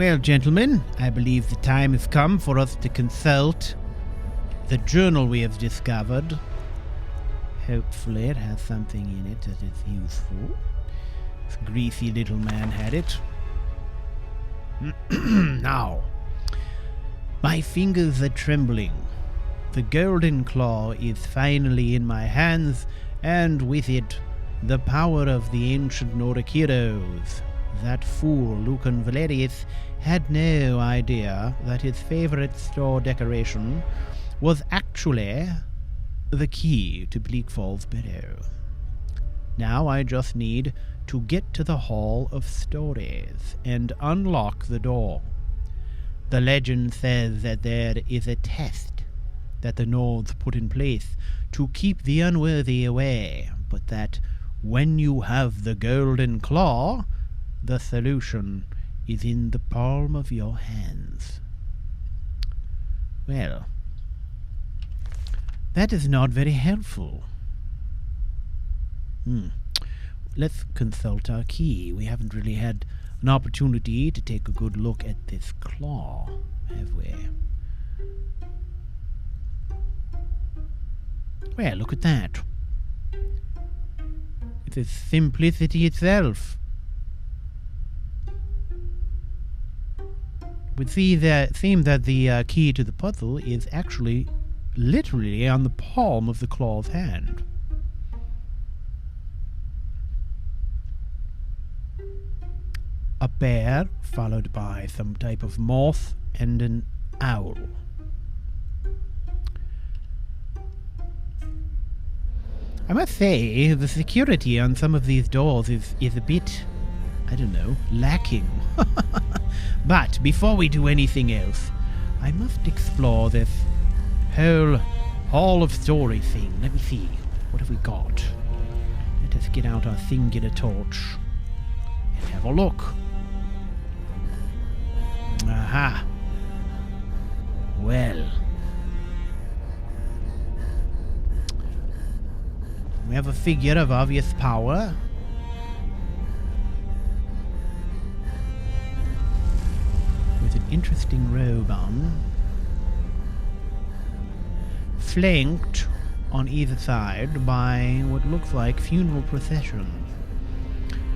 Well, gentlemen, I believe the time has come for us to consult the journal we have discovered. Hopefully it has something in it that is useful. This greasy little man had it. Now, my fingers are trembling. The golden claw is finally in my hands, and with it, the power of the ancient Nordic heroes. That fool, Lucan Valerius, had no idea that his favorite store decoration was actually the key to Bleak Falls Barrow. Now I just need to get to the Hall of Stories and unlock the door. The legend says that there is a test that the Nords put in place to keep the unworthy away, but that when you have the golden claw, the solution is in the palm of your hands. Well, that is not very helpful. Let's consult our key. We haven't really had an opportunity to take a good look at this claw, have we? Well, look at that. It is simplicity itself. It would seem that the key to the puzzle is actually literally on the palm of the claw's hand. A bear, followed by some type of moth and an owl. I must say, the security on some of these doors is a bit, I don't know, lacking. But before we do anything else, I must explore this whole Hall of Story thing. Let me see. What have we got? Let us get out our singular torch and have a look. Aha. Well. We have a figure of obvious power. With an interesting robe on. Flanked on either side by what looks like funeral processions.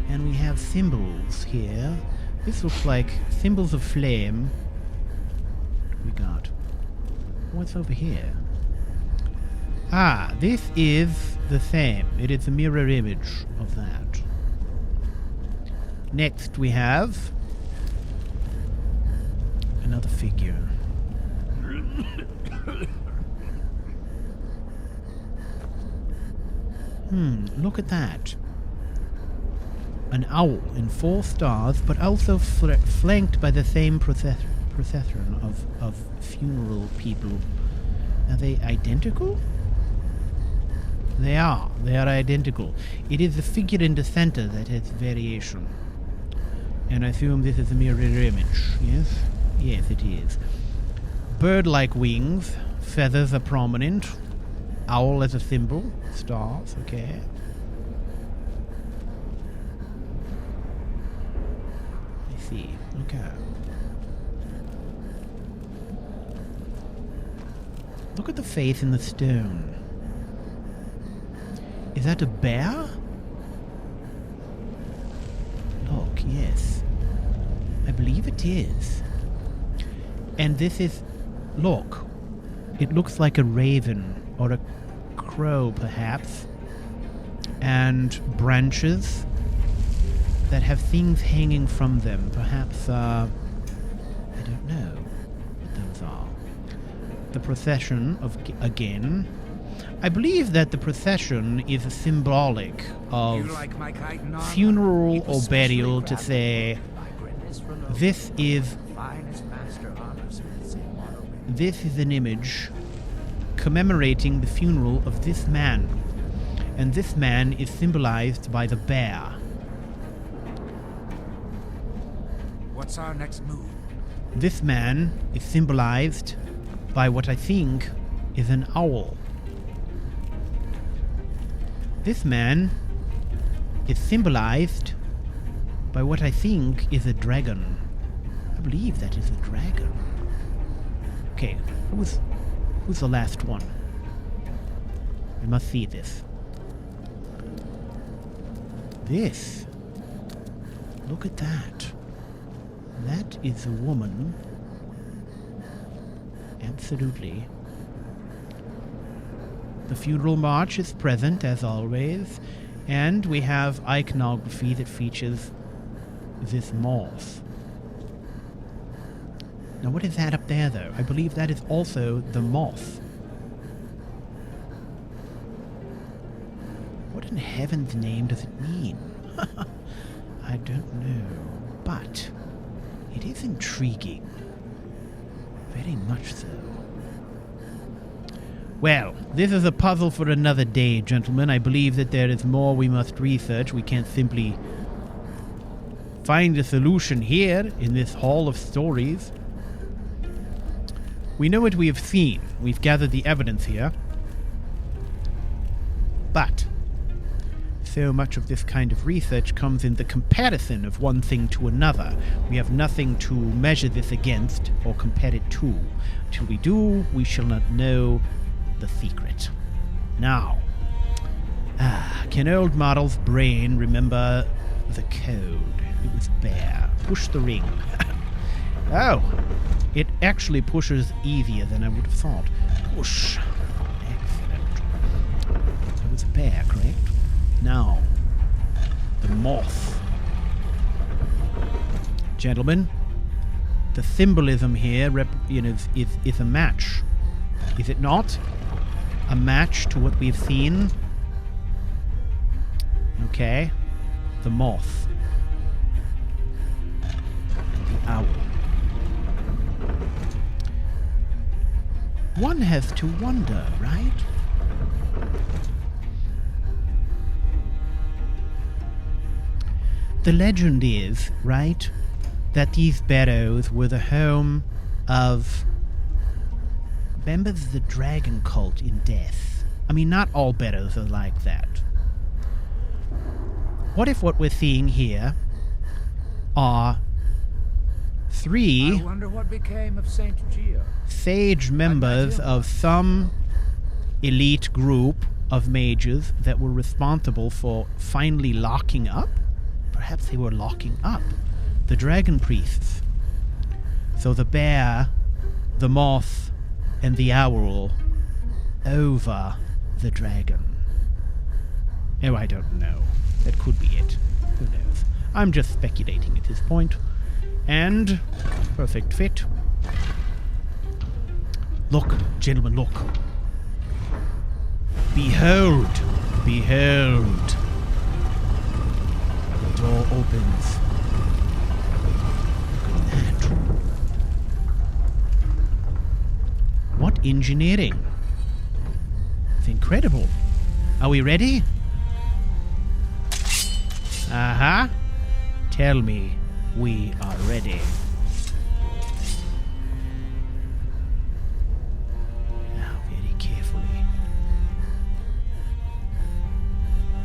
And we have symbols here. This looks like symbols of flame. What do we got? What's over here? Ah, this is the same. It is a mirror image of that. Next we have another figure. Look at that. An owl in 4 stars, but also flanked by the same procession of funeral people. Are they identical? They are. They are identical. It is the figure in the center that has variation. And I assume this is a mirror image, yes? Yes, it is. Bird-like wings. Feathers are prominent. Owl as a symbol. Stars, okay. I see. Okay. Look at the face in the stone. Is that a bear? Look, yes. I believe it is. And this is... Look. It looks like a raven, or a crow, perhaps. And branches that have things hanging from them. Perhaps, I don't know what those are. The procession of... Again... I believe that the procession is symbolic of funeral or burial to say, this is an image commemorating the funeral of this man. And this man is symbolized by the bear. What's our next move? This man is symbolized by what I think is an owl. This man is symbolized by what I think is a dragon. I believe that is a dragon. Okay, who's the last one? I must see this. This. Look at that. That is a woman. Absolutely. The funeral march is present, as always, and we have iconography that features this moth. Now, what is that up there, though? I believe that is also the moth. What in heaven's name does it mean? I don't know, but it is intriguing. Very much so. Well, this is a puzzle for another day, gentlemen. I believe that there is more we must research. We can't simply find a solution here in this hall of stories. We know what we have seen. We've gathered the evidence here. But so much of this kind of research comes in the comparison of one thing to another. We have nothing to measure this against or compare it to. Till we do, we shall not know the secret. Now, can old Marl's brain remember the code? It was bear. Push the ring. Oh, it actually pushes easier than I would have thought. Push. Excellent. It was a bear, correct? Now, the moth. Gentlemen, the symbolism here is a match. Is it not? A match to what we've seen? Okay. The moth. And the owl. One has to wonder, right? The legend is, right, that these barrows were the home of members of the dragon cult in death. I mean, not all barrows are like that. What if what we're seeing here are three I wonder what became of Saint Geo. sage members of some elite group of mages that were responsible for finally locking up? Perhaps they were locking up the dragon priests. So the bear, the moth, and the owl over the dragon. Oh, I don't know. That could be it. Who knows? I'm just speculating at this point. And perfect fit. Look, gentlemen, look. Behold! Behold! The door opens. Look at that. What engineering? It's incredible. Are we ready? Uh-huh. Tell me we are ready. Now, very carefully.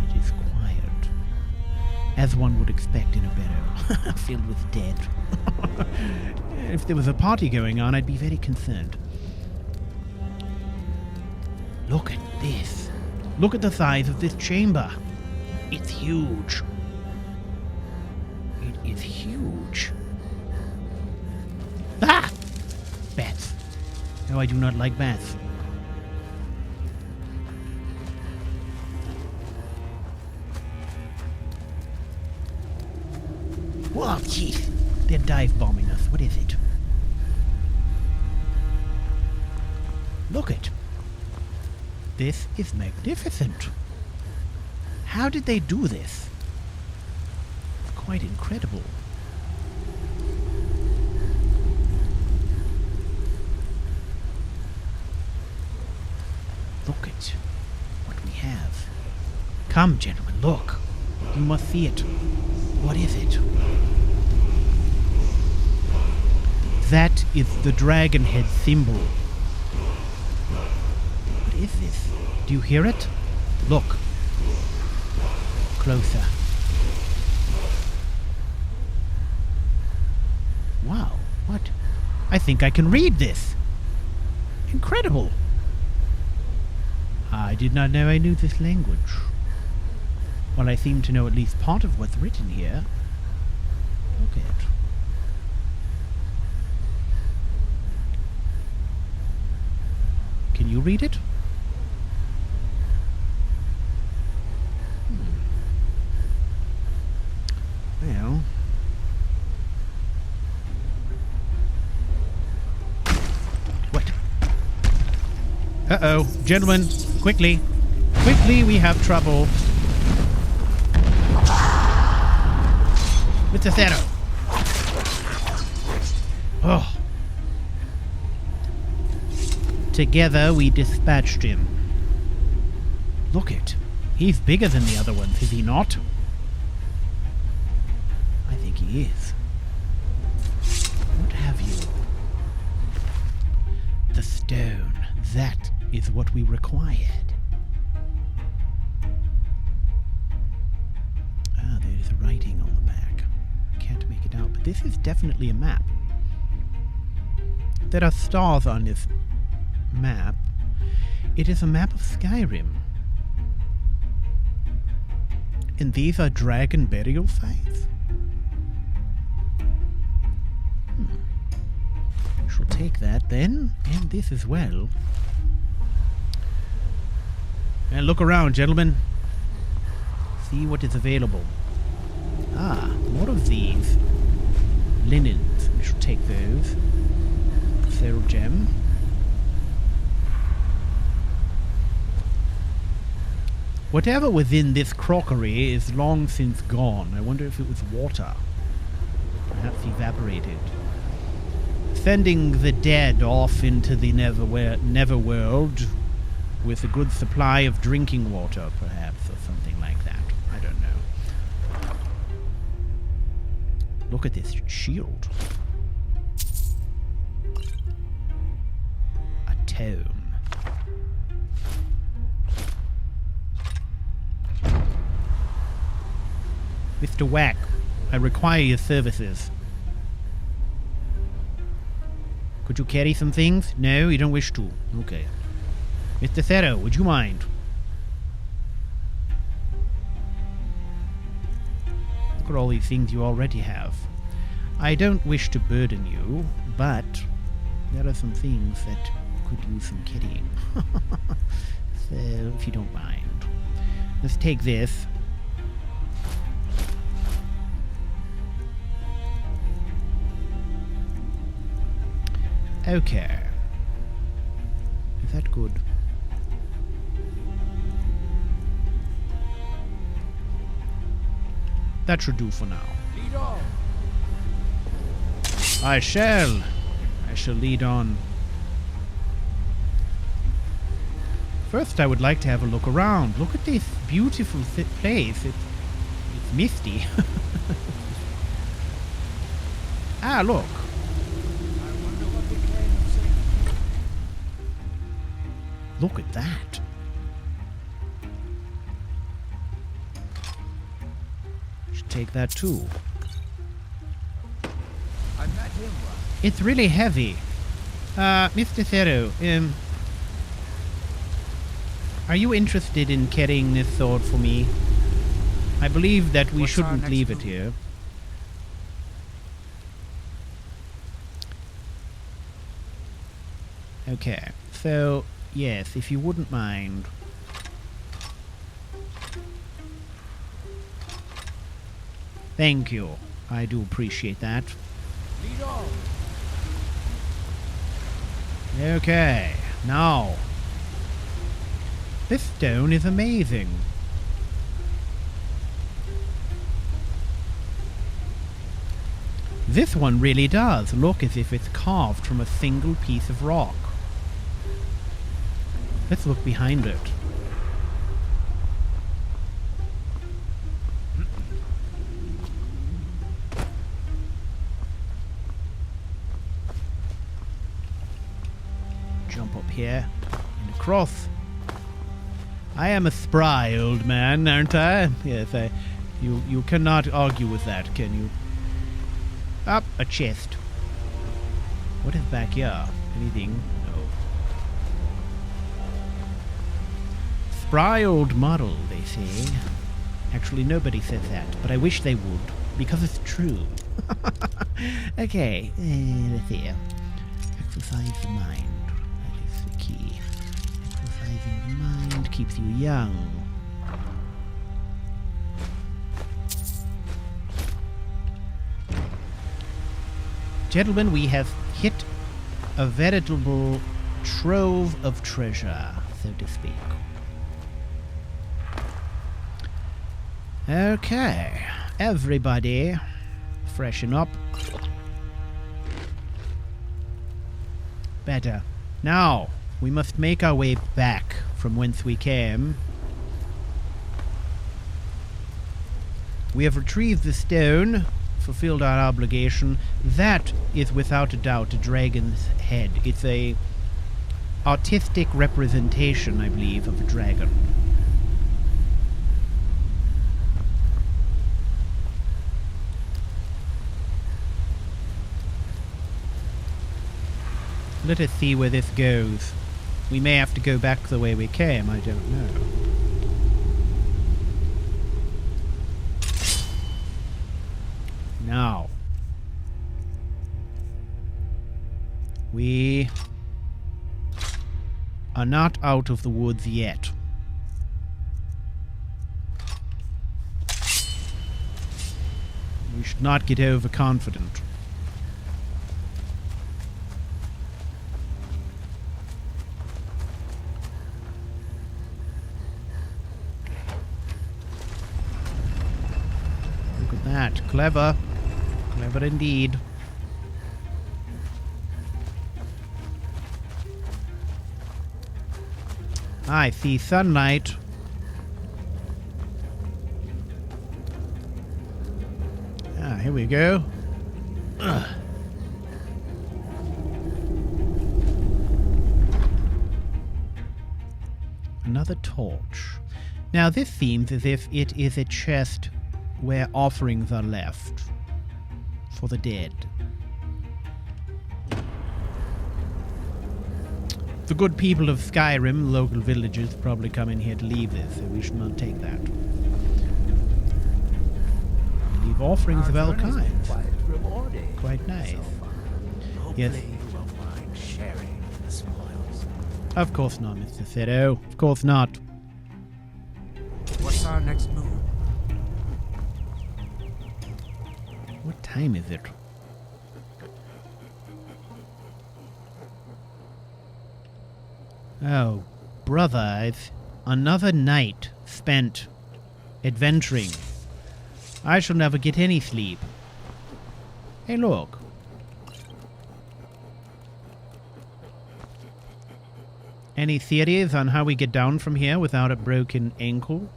It is quiet. As one would expect in a barrow, filled with dead. If there was a party going on, I'd be very concerned. Look at this. Look at the size of this chamber. It's huge. It is huge. Ah! Bats. No, I do not like bats. Whoa, jeez. They're dive bombing us. What is it? Look it. This is magnificent. How did they do this? It's quite incredible. Look at what we have. Come, gentlemen, look. You must see it. What is it? That is the dragon head symbol. What is this? Do you hear it? Look. Closer. Wow. I think I can read this. Incredible. I did not know I knew this language. Well, I seem to know at least part of what's written here. Look at it. Can you read it? Well... What? Uh-oh. Gentlemen, quickly. Quickly, we have trouble. With the Zero. Oh. Together we dispatched him. Look it. He's bigger than the other ones, is he not? I think he is. What have you? The stone. That is what we required. Ah, there's writing on the back. I can't make it out, but this is definitely a map. There are stars on this map. It is a map of Skyrim. And these are dragon burial sites? I shall take that then, and this as well. And look around, gentlemen. See what is available. Ah, more of these. Linens. We shall take those. Feral gem. Whatever was in this crockery is long since gone. I wonder if it was water. Perhaps evaporated. Sending the dead off into the netherworld with a good supply of drinking water, perhaps, or something like that. I don't know. Look at this shield. A tome. Mr. Wack, I require your services. Could you carry some things? No, you don't wish to. Okay. Mr. Thero, would you mind? Look at all these things you already have. I don't wish to burden you, but there are some things that could use some carrying. So, if you don't mind. Let's take this. Okay. Is that good? That should do for now. Lead on. I shall lead on. First, I would like to have a look around. Look at this beautiful place. It's misty. Ah, look. Look at that. Should take that too. I met him. It's really heavy. Mr. Thero, are you interested in carrying this sword for me? I believe that we shouldn't leave it here. Okay, so... yes, if you wouldn't mind. Thank you. I do appreciate that. Lead on. Okay, now. This stone is amazing. This one really does look as if it's carved from a single piece of rock. Let's look behind it. Jump up here and across. I am a spry old man, aren't I? Yes, you cannot argue with that, can you? Up a chest. What is back here? Anything? No. Spry old model, they say. Actually, nobody says that, but I wish they would, because it's true. Okay, let's see. Exercise the mind. That is the key. Exercising the mind keeps you young. Gentlemen, we have hit a veritable trove of treasure, so to speak. Okay, everybody, freshen up. Better. Now, we must make our way back from whence we came. We have retrieved the stone, fulfilled our obligation. That is without a doubt a dragon's head. It's a artistic representation, I believe, of a dragon. Let us see where this goes. We may have to go back the way we came, I don't know. Now, we are not out of the woods yet. We should not get overconfident. Look at that. Clever. Clever indeed. I see sunlight. Ah, here we go. Ugh. Another torch. Now this seems as if it is a chest where offerings are left for the dead. The good people of Skyrim, local villagers, probably come in here to leave this, so we should not take that. We leave offerings of all kinds. Quite nice. Yes. You won't mind sharing the spoils. Of course not, Mr. Thedo. Of course not. What's our next move? What time is it? Oh, brother, it's another night spent adventuring. I shall never get any sleep. Hey, look. Any theories on how we get down from here without a broken ankle?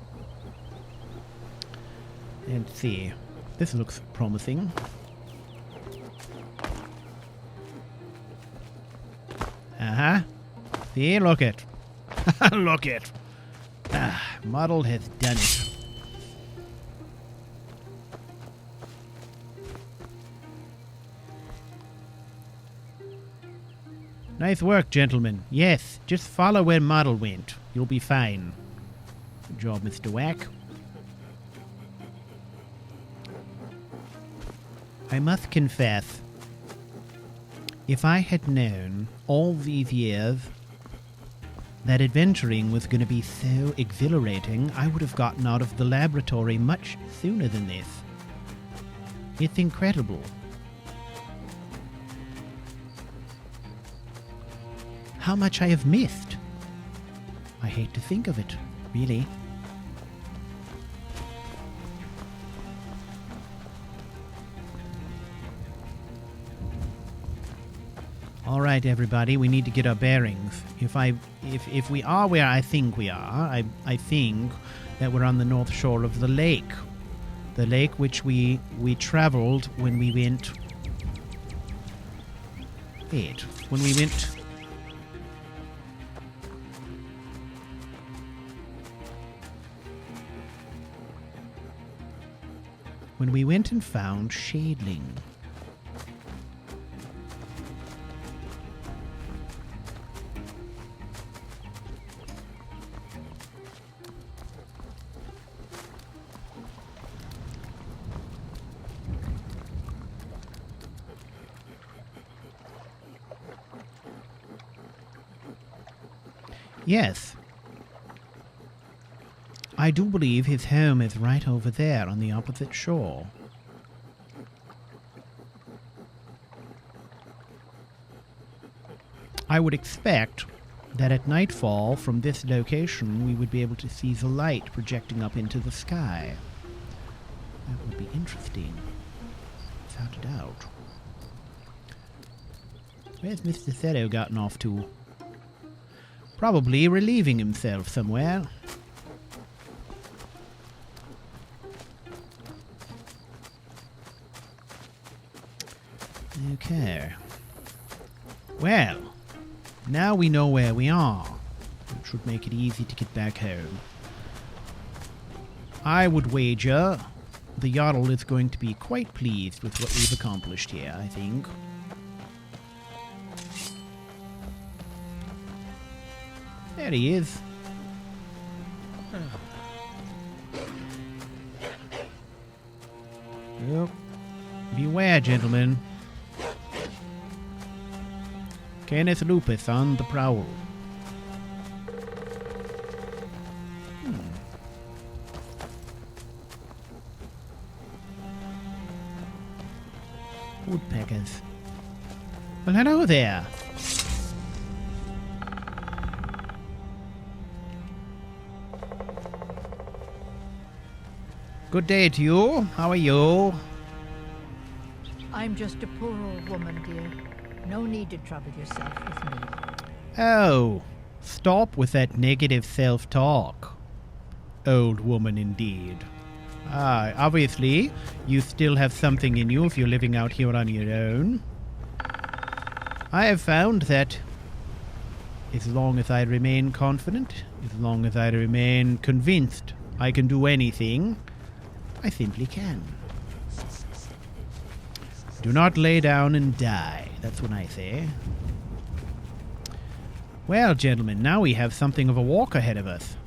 Let's see. This looks promising. Uh-huh. See, look it. Look it. Ah, Marl has done it. Nice work, gentlemen. Yes, just follow where Marl went. You'll be fine. Good job, Mr. Wack. I must confess, if I had known all these years that adventuring was going to be so exhilarating, I would have gotten out of the laboratory much sooner than this. It's incredible. How much I have missed. I hate to think of it, really. All right, everybody, we need to get our bearings. If we are where I think we are, I think that we're on the north shore of the lake which we traveled when we went. Wait, when we went. When we went and found Shadling. Yes. I do believe his home is right over there on the opposite shore. I would expect that at nightfall from this location we would be able to see the light projecting up into the sky. That would be interesting, without a doubt. Where's Mr. Thero gotten off to? Probably relieving himself somewhere. Okay. Well, now we know where we are, which should make it easy to get back home. I would wager the Jarl is going to be quite pleased with what we've accomplished here, I think. There he is. Well, beware, gentlemen. Kenneth Lupus on the prowl. Woodpeckers. Well, hello there. Good day to you. How are you? I'm just a poor old woman, dear. No need to trouble yourself with me. Oh, stop with that negative self-talk. Old woman indeed. Ah, obviously, you still have something in you if you're living out here on your own. I have found that as long as I remain confident, as long as I remain convinced I can do anything, I simply can. Do not lay down and die. That's what I say. Well, gentlemen, now we have something of a walk ahead of us.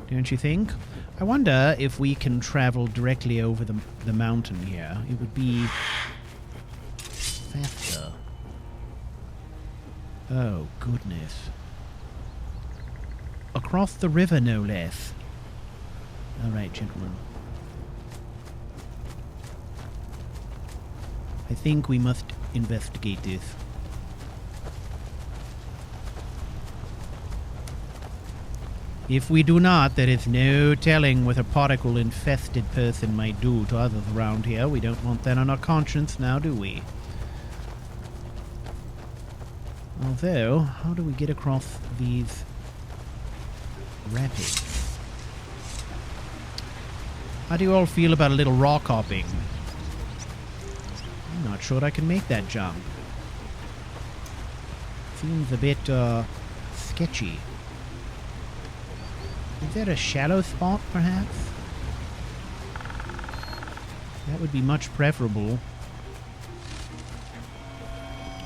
Don't you think? I wonder if we can travel directly over the mountain here. It would be faster. Oh, goodness. Across the river, no less. All right, gentlemen. I think we must investigate this. If we do not, there is no telling what a particle-infested person might do to others around here. We don't want that on our conscience now, do we? Although, how do we get across these rapids? How do you all feel about a little rock hopping? I'm not sure I can make that jump. Seems a bit, sketchy. Is there a shallow spot, perhaps? That would be much preferable.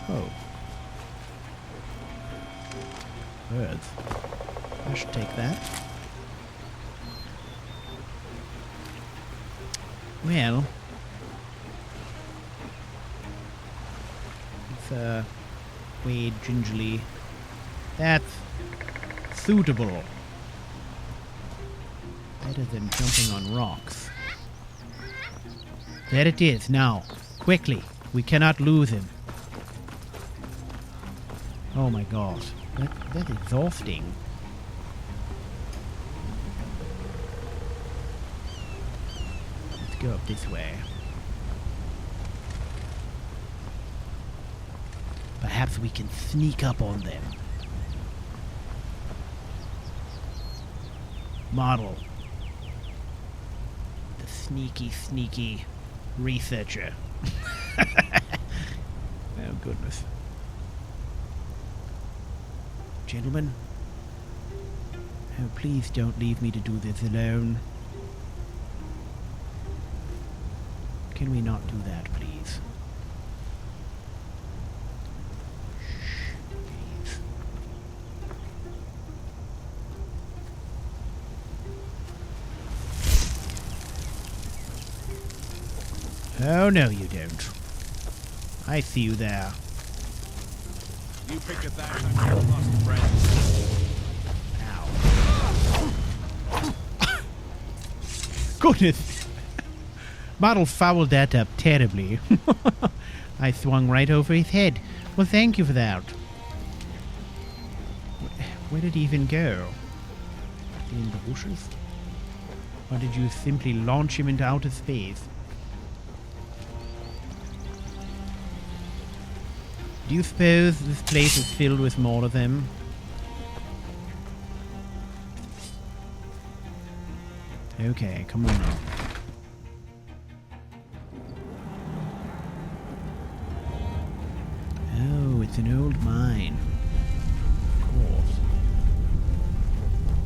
Oh. Birds. I should take that. Well, let's wade gingerly. That's suitable. Better than jumping on rocks. There it is, now. Quickly. We cannot lose him. Oh my god. That's exhausting. Let's go up this way. Perhaps we can sneak up on them. Marl. The sneaky researcher. Oh, goodness. Gentlemen, oh, please don't leave me to do this alone. Can we not do that, please? Shh, please. Oh, no, you don't. I see you there. You pick a that and you've lost friends. Ow. Goodness. Marl fouled that up terribly. I swung right over his head. Well, thank you for that. Where did he even go? In the bushes? Or did you simply launch him into outer space? Do you suppose this place is filled with more of them? Okay, come on now. Oh, it's an old mine. Of course.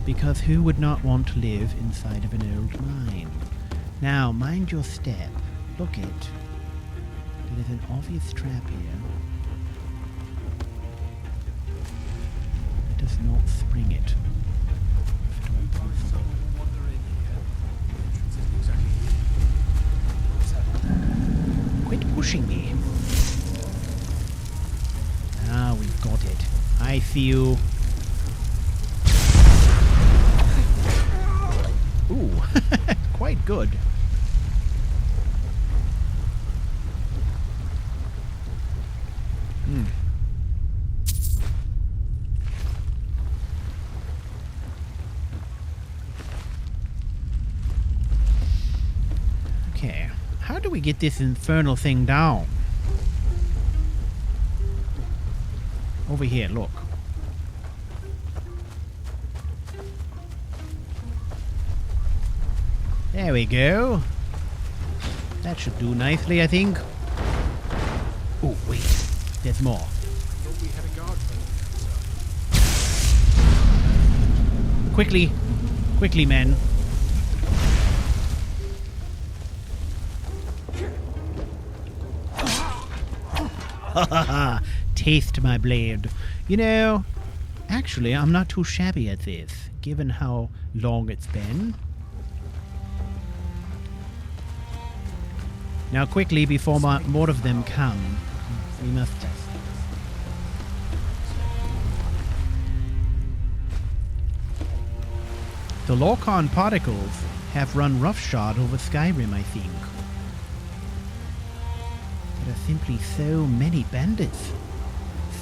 Because who would not want to live inside of an old mine? Now, mind your step. Look it. There is an obvious trap here. Let us not spring it. If at all possible. Quit pushing me. Ah, we've got it. I see you. Ooh, quite good. Okay, how do we get this infernal thing down? Over here, look. There we go. That should do nicely, I think. Oh, wait. There's more. Thought we had a guard for Quickly. Quickly, men. Ha ha ha. Taste my blade. You know, actually, I'm not too shabby at this, given how long it's been. Now, quickly, before more of them come, we must... The Lorcan particles have run roughshod over Skyrim, I think. There are simply so many bandits.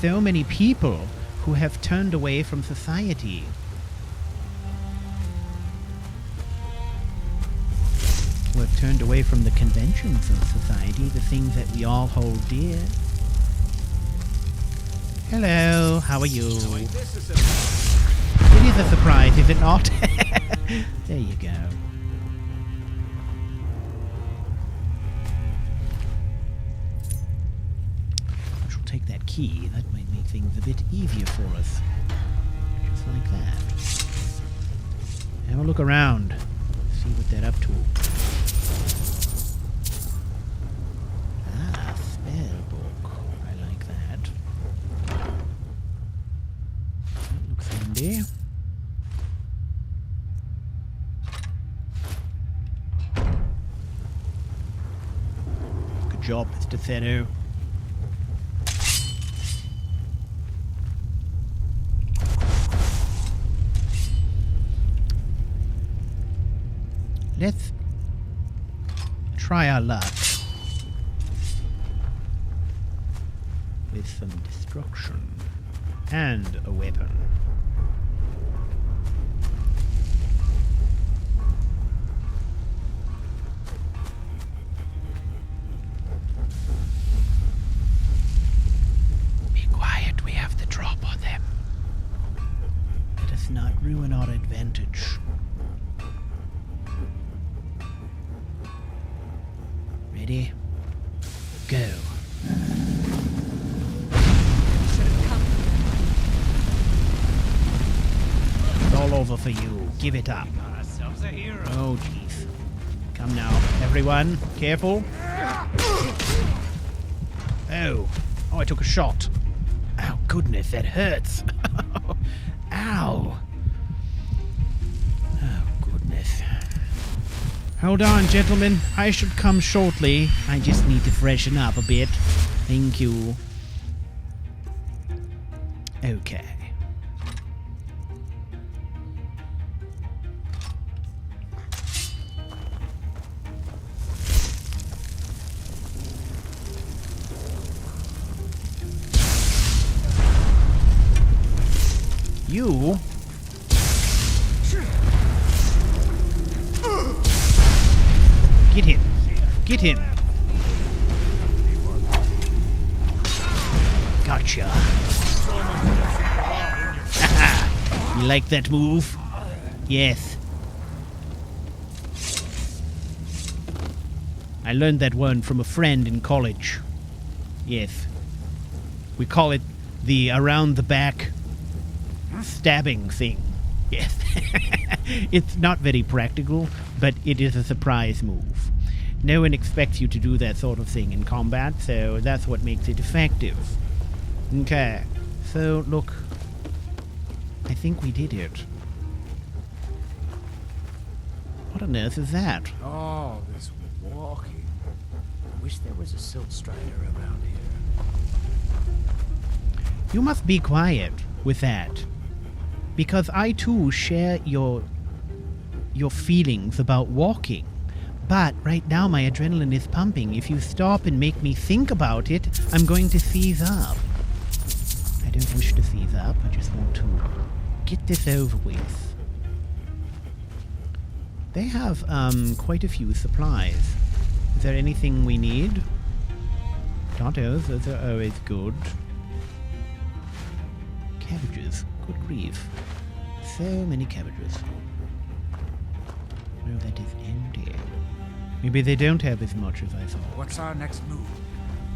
So many people who have turned away from society. Who have turned away from the conventions of society, the things that we all hold dear. Hello, how are you? It is a surprise, is it not? There you go. I shall take that key. That might make things a bit easier for us. Just like that. Have a look around. See what they're up to. Ah, spell book. I like that. That looks handy. Good job, Mr. Theno. Let's try our luck with some destruction and a weapon. Be quiet, we have the drop on them. Let us not ruin our advantage. Ready? Go. It's all over for you. Give it up. Got ourselves a hero. Oh, jeez. Come now, everyone. Careful. Oh. Oh, I took a shot. Oh, goodness, that hurts. Ow. Oh, goodness. Hold on, gentlemen. I should come shortly. I just need to freshen up a bit. Thank you. Okay. You? Get him. Get him. Gotcha. You like that move? Yes. I learned that one from a friend in college. Yes. We call it the around the back stabbing thing. Yes. It's not very practical, but it is a surprise move. No one expects you to do that sort of thing in combat, so that's what makes it effective. Okay. So, look. I think we did it. What on earth is that? Oh, this walking. I wish there was a silt strider around here. You must be quiet with that. Because I too share your feelings about walking. But right now my adrenaline is pumping. If you stop and make me think about it, I'm going to seize up. I don't wish to seize up, I just want to get this over with. They have quite a few supplies. Is there anything we need? Potatoes, those are always good. Cabbages, good grief. So many cabbages. Oh, that is empty. Maybe they don't have as much as I thought. What's our next move?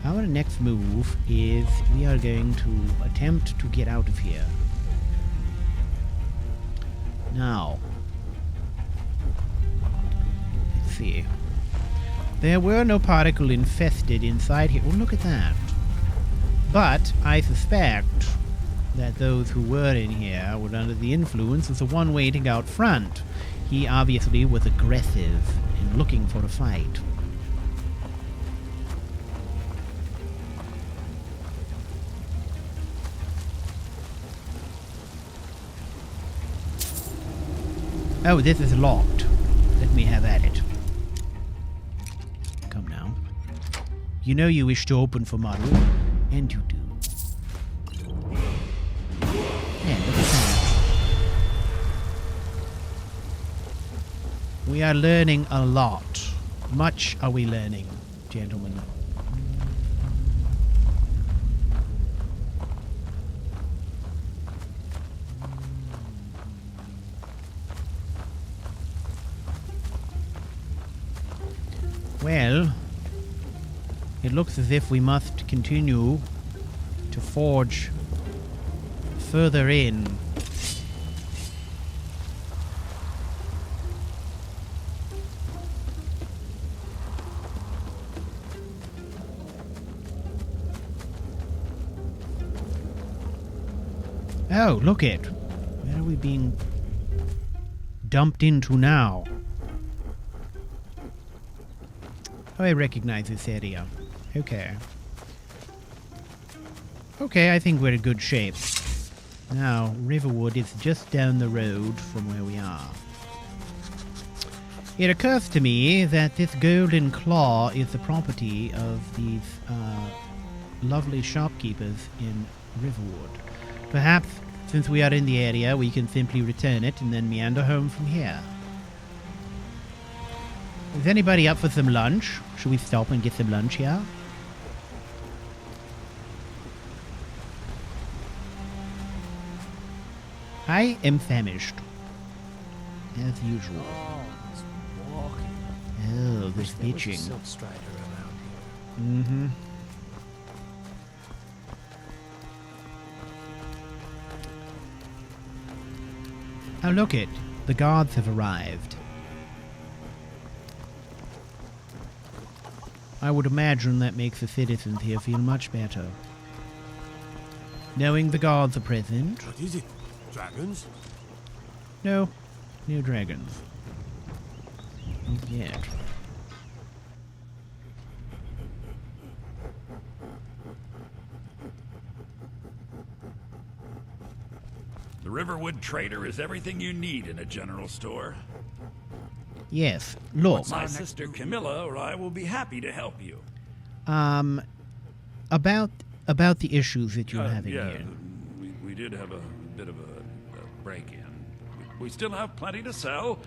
Our next move is we are going to attempt to get out of here. Now, let's see. There were no particle infested inside here. Oh, look at that. But I suspect that those who were in here were under the influence of the one waiting out front. He obviously was aggressive and looking for a fight. Oh, this is locked. Let me have at it. Come now. You know you wish to open for Marl, and you do. Yeah, look at that. We are learning a lot. Much are we learning, gentlemen. Well, it looks as if we must continue to forge further in. Oh, look it. Where are we being dumped into now? Oh, I recognize this area. Okay. Okay, I think we're in good shape. Now, Riverwood is just down the road from where we are. It occurs to me that this golden claw is the property of these lovely shopkeepers in Riverwood. Perhaps, since we are in the area, we can simply return it and then meander home from here. Is anybody up for some lunch? Should we stop and get some lunch here? I am famished. As usual. Oh, this walking. Oh, this There was a itching. silt strider around here. Mm-hmm. Oh, look it. The guards have arrived. I would imagine that makes the citizens here feel much better. Knowing the guards are present. What is it? Dragons? No, no dragons. Not yet. Riverwood Trader is everything you need in a general store. Yes, look. My sister Camilla or I will be happy to help you. About the issues that you're having yeah, here. We did have a bit of a break-in. We still have plenty to sell.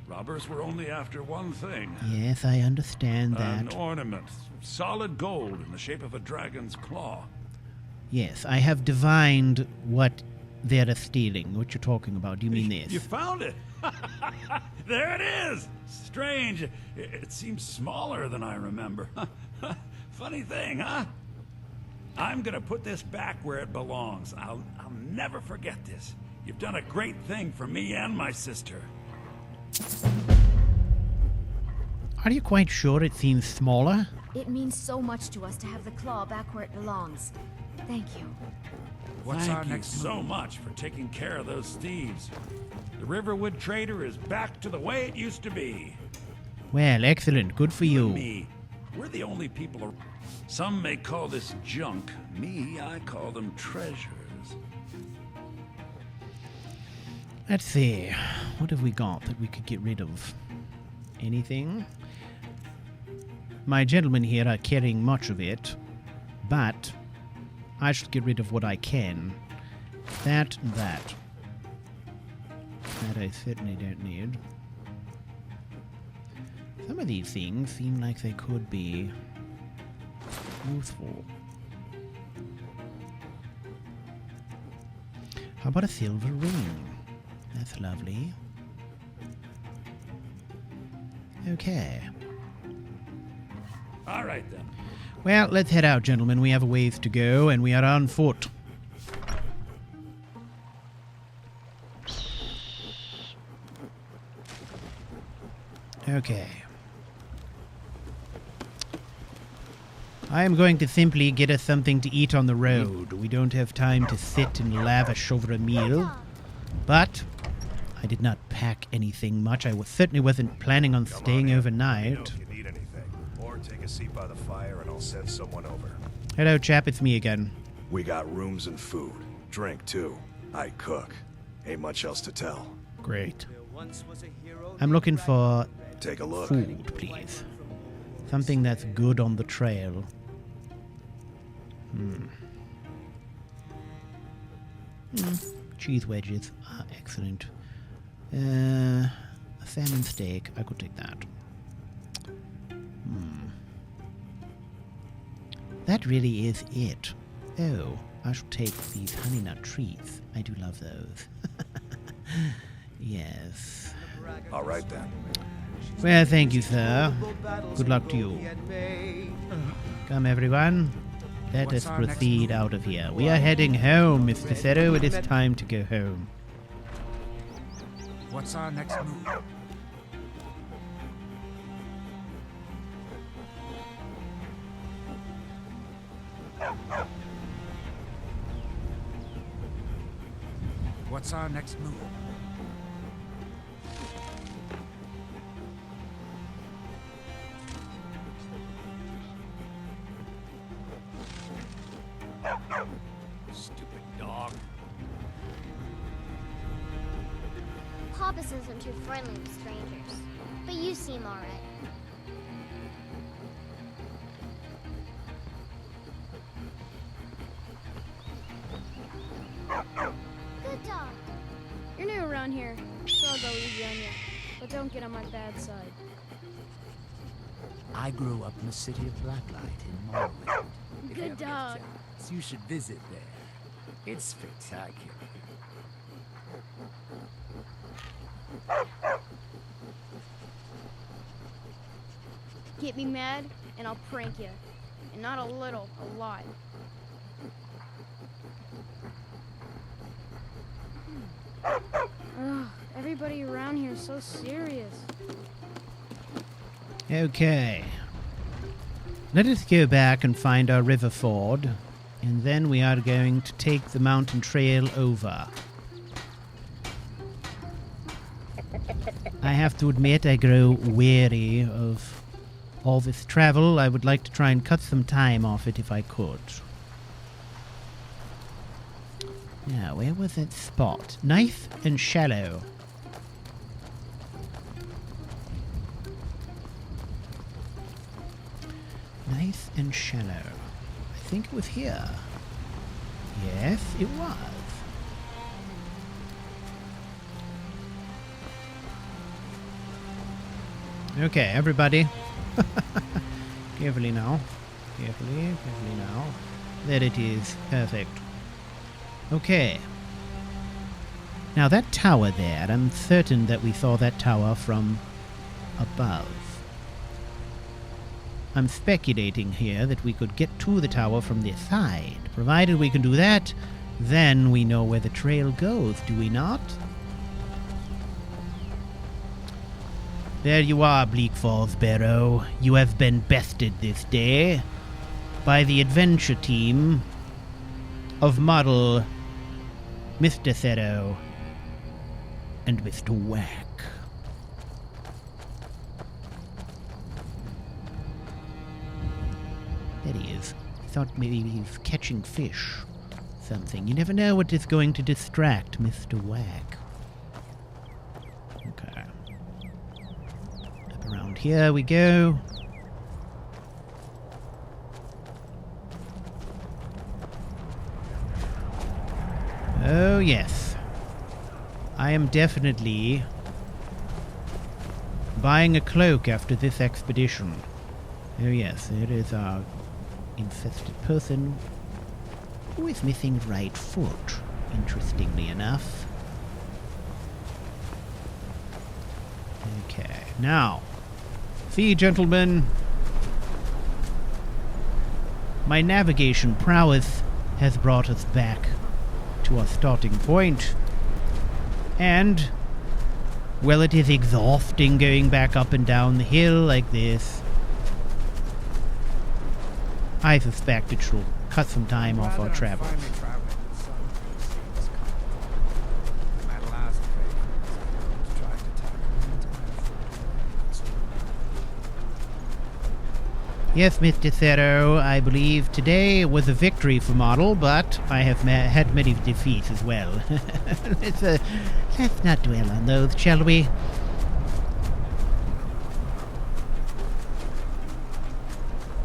Robbers were only after one thing. Yes, I understand that. An ornament. Solid gold in the shape of a dragon's claw. Yes, I have divined what they're stealing. What you're talking about. Do you mean this? You found it! There it is! Strange. It seems smaller than I remember. Funny thing, huh? I'm gonna put this back where it belongs. I'll never forget this. You've done a great thing for me and my sister. Are you quite sure it seems smaller? It means so much to us to have the claw back where it belongs. Thank you. Thank you so much for taking care of those thieves. The Riverwood Trader is back to the way it used to be. Well, excellent. Good for you. Me, we're the only people. Some may call this junk. Me, I call them treasures. Let's see. What have we got that we could get rid of? Anything? My gentlemen here are carrying much of it, but I should get rid of what I can. That and that. That I certainly don't need. Some of these things seem like they could be useful. How about a silver ring? That's lovely. Okay. All right, then. Well, let's head out, gentlemen. We have a ways to go, and we are on foot. Okay. I am going to simply get us something to eat on the road. We don't have time to sit and lavish over a meal. But I did not pack anything much. I certainly wasn't planning on staying overnight. If you need anything, or take a seat by the fire and I'll send someone over. Hello, chap. It's me again. We got rooms and food. Drink, too. I cook. Ain't much else to tell. Great. I'm looking for Take a look. food, please. Something that's good on the trail. Cheese wedges are excellent. A salmon steak. I could take that. That really is it. Oh, I should take these honey nut treats. I do love those. Yes. All right, then. Well, thank you, sir. Good luck to you. Come, everyone. Let us proceed out of here. We are heading home, Mr. Zero. It is time to go home. What's our next move? What's our next move? Stupid dog. Papas isn't too friendly with strangers, but you seem alright. Good dog. You're new around here, so I'll go easy on you. But don't get on my bad side. I grew up in the city of Blacklight in Marl. If you Good ever get a dog. chance, you should visit there. It's spectacular. Get me mad, and I'll prank you. And not a little, a lot. Ugh, everybody around here is so serious. Okay. Let us go back and find our river ford, and then we are going to take the mountain trail over. I have to admit I grow weary of all this travel. I would like to try and cut some time off it if I could. Now, where was that spot? Nice and shallow. Nice and shallow. I think it was here. Yes, it was. Okay, everybody. Carefully now. Carefully now. There it is. Perfect. Okay. Now that tower there, I'm certain that we saw that tower from above. I'm speculating here that we could get to the tower from this side. Provided we can do that, then we know where the trail goes, do we not? There you are, Bleak Falls Barrow. You have been bested this day by the adventure team of Marl, Mr. Thero, and Mr. Whack. There he is. I thought maybe he's catching fish. Something. You never know what is going to distract Mr. Whack. Okay. Up around here we go. Oh, yes. I am definitely buying a cloak after this expedition. Oh, yes, there is our infested person who is missing right foot, interestingly enough. Okay, now, see, gentlemen, my navigation prowess has brought us back to our starting point, and, well, it is exhausting going back up and down the hill like this. I suspect it shall cut some time off our travels. Yes, Mr. Thero, I believe today was a victory for Marl, but I have had many defeats as well. Let's not dwell on those, shall we?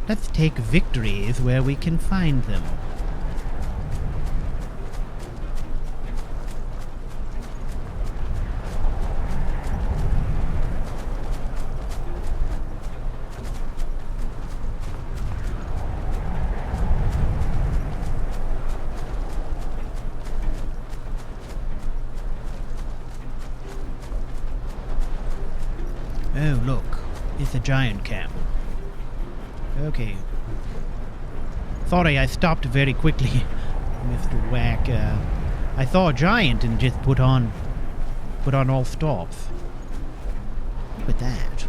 Let's take victories where we can find them. Oh, look. It's a giant camp. Okay. Sorry, I stopped very quickly, Mr. Whack. I saw a giant and just put on all stops. Look at that.